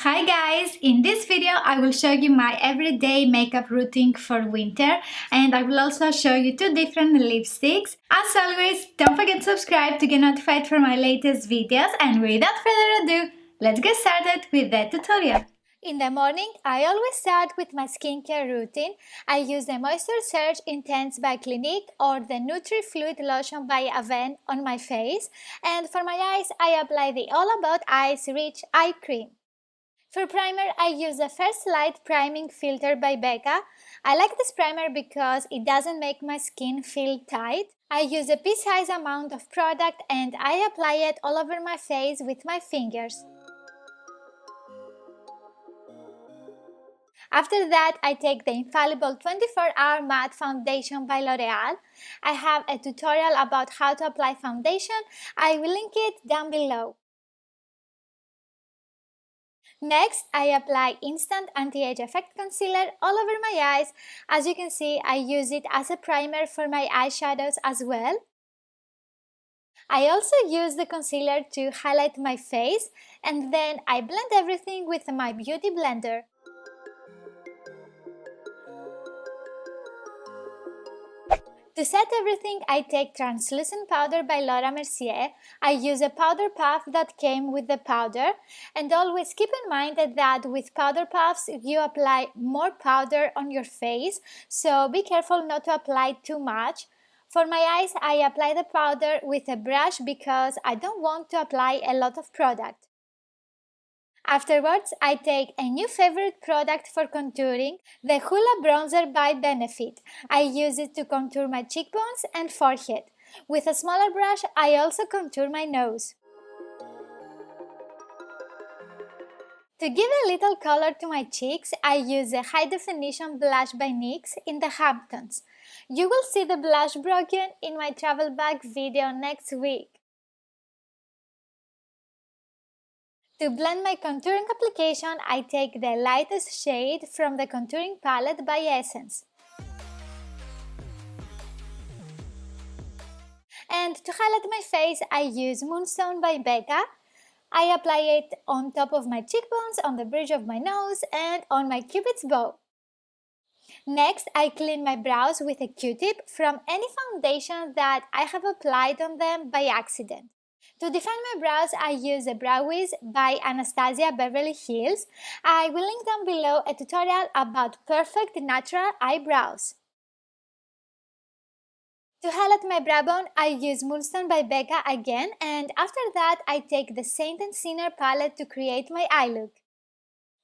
Hi guys! In this video I will show you my everyday makeup routine for winter, and I will also show you two different lipsticks. As always, don't forget to subscribe to get notified for my latest videos, and without further ado, let's get started with the tutorial. In the morning, I always start with my skincare routine. I use the Moisture Surge Intense by Clinique or the Nutri Fluid Lotion by Avène on my face, and for my eyes I apply the All About Eyes Rich Eye Cream. For primer, I use the First Light Priming Filter by Becca. I like this primer because it doesn't make my skin feel tight. I use a pea-sized amount of product and I apply it all over my face with my fingers. After that, I take the Infallible 24-Hour Matte Foundation by L'Oreal. I have a tutorial about how to apply foundation. I will link it down below. Next, I apply Instant Anti-Age Effect Concealer all over my eyes. As you can see, I use it as a primer for my eyeshadows as well. I also use the concealer to highlight my face, and then I blend everything with my beauty blender. To set everything, I take Translucent Powder by Laura Mercier. I use a powder puff that came with the powder, and always keep in mind that with powder puffs you apply more powder on your face, so be careful not to apply too much. For my eyes, I apply the powder with a brush because I don't want to apply a lot of product. Afterwards, I take a new favorite product for contouring, the Hoola Bronzer by Benefit. I use it to contour my cheekbones and forehead. With a smaller brush, I also contour my nose. To give a little color to my cheeks, I use a High Definition Blush by NYX in the Hamptons. You will see the blush broken in my travel bag video next week. To blend my contouring application, I take the lightest shade from the contouring palette by Essence. And to highlight my face, I use Moonstone by Becca. I apply it on top of my cheekbones, on the bridge of my nose, and on my cupid's bow. Next, I clean my brows with a Q-tip from any foundation that I have applied on them by accident. To define my brows, I use a Brow Wiz by Anastasia Beverly Hills. I will link down below a tutorial about perfect natural eyebrows. To highlight my brow bone, I use Moonstone by Becca again, and after that I take the Saint & Sinner palette to create my eye look.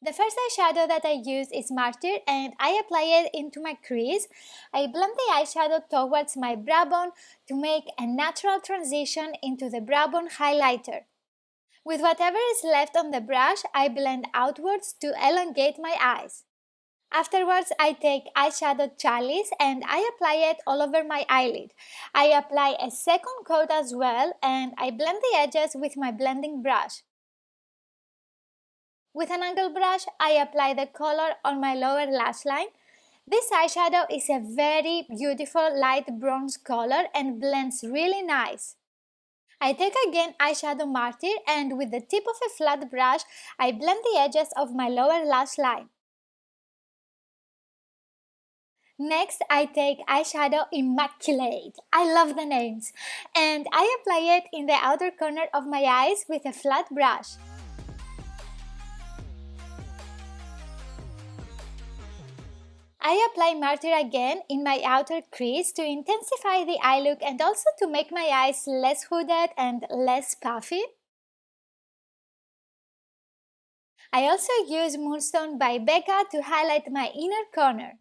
The first eyeshadow that I use is Martyr, and I apply it into my crease. I blend the eyeshadow towards my brow bone to make a natural transition into the brow bone highlighter. With whatever is left on the brush, I blend outwards to elongate my eyes. Afterwards, I take eyeshadow chalice and I apply it all over my eyelid. I apply a second coat as well, and I blend the edges with my blending brush. With an angle brush, I apply the color on my lower lash line. This eyeshadow is a very beautiful light bronze color and blends really nice. I take again eyeshadow Martyr, and with the tip of a flat brush, I blend the edges of my lower lash line. Next, I take eyeshadow Immaculate. I love the names. And I apply it in the outer corner of my eyes with a flat brush. I apply Martyr again in my outer crease to intensify the eye look and also to make my eyes less hooded and less puffy. I also use Moonstone by Becca to highlight my inner corner.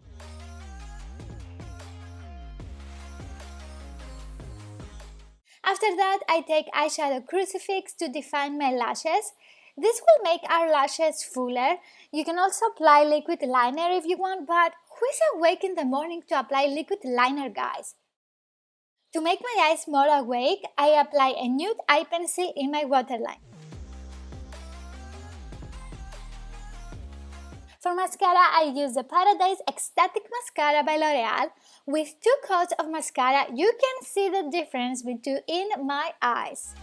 After that, I take eyeshadow Crucifix to define my lashes. This will make our lashes fuller. You can also apply liquid liner if you want, but who is awake in the morning to apply liquid liner, guys? To make my eyes more awake, I apply a nude eye pencil in my waterline. For mascara, I use the Paradise Ecstatic Mascara by L'Oreal. With 2 coats of mascara, you can see the difference between my eyes.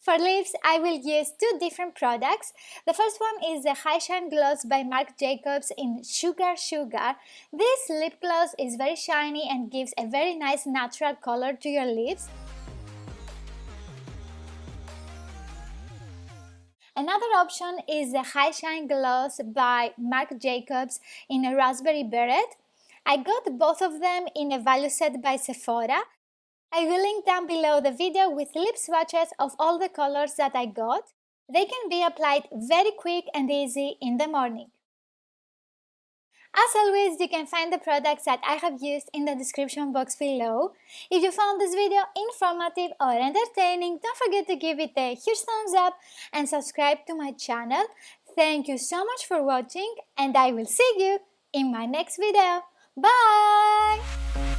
For lips, I will use two different products. The first one is the High Shine Gloss by Marc Jacobs in Sugar Sugar. This lip gloss is very shiny and gives a very nice natural color to your lips. Another option is the High Shine Gloss by Marc Jacobs in a Raspberry Beret. I got both of them in a value set by Sephora. I will link down below the video with lip swatches of all the colors that I got. They can be applied very quick and easy in the morning. As always, you can find the products that I have used in the description box below. If you found this video informative or entertaining, don't forget to give it a huge thumbs up and subscribe to my channel. Thank you so much for watching, and I will see you in my next video. Bye!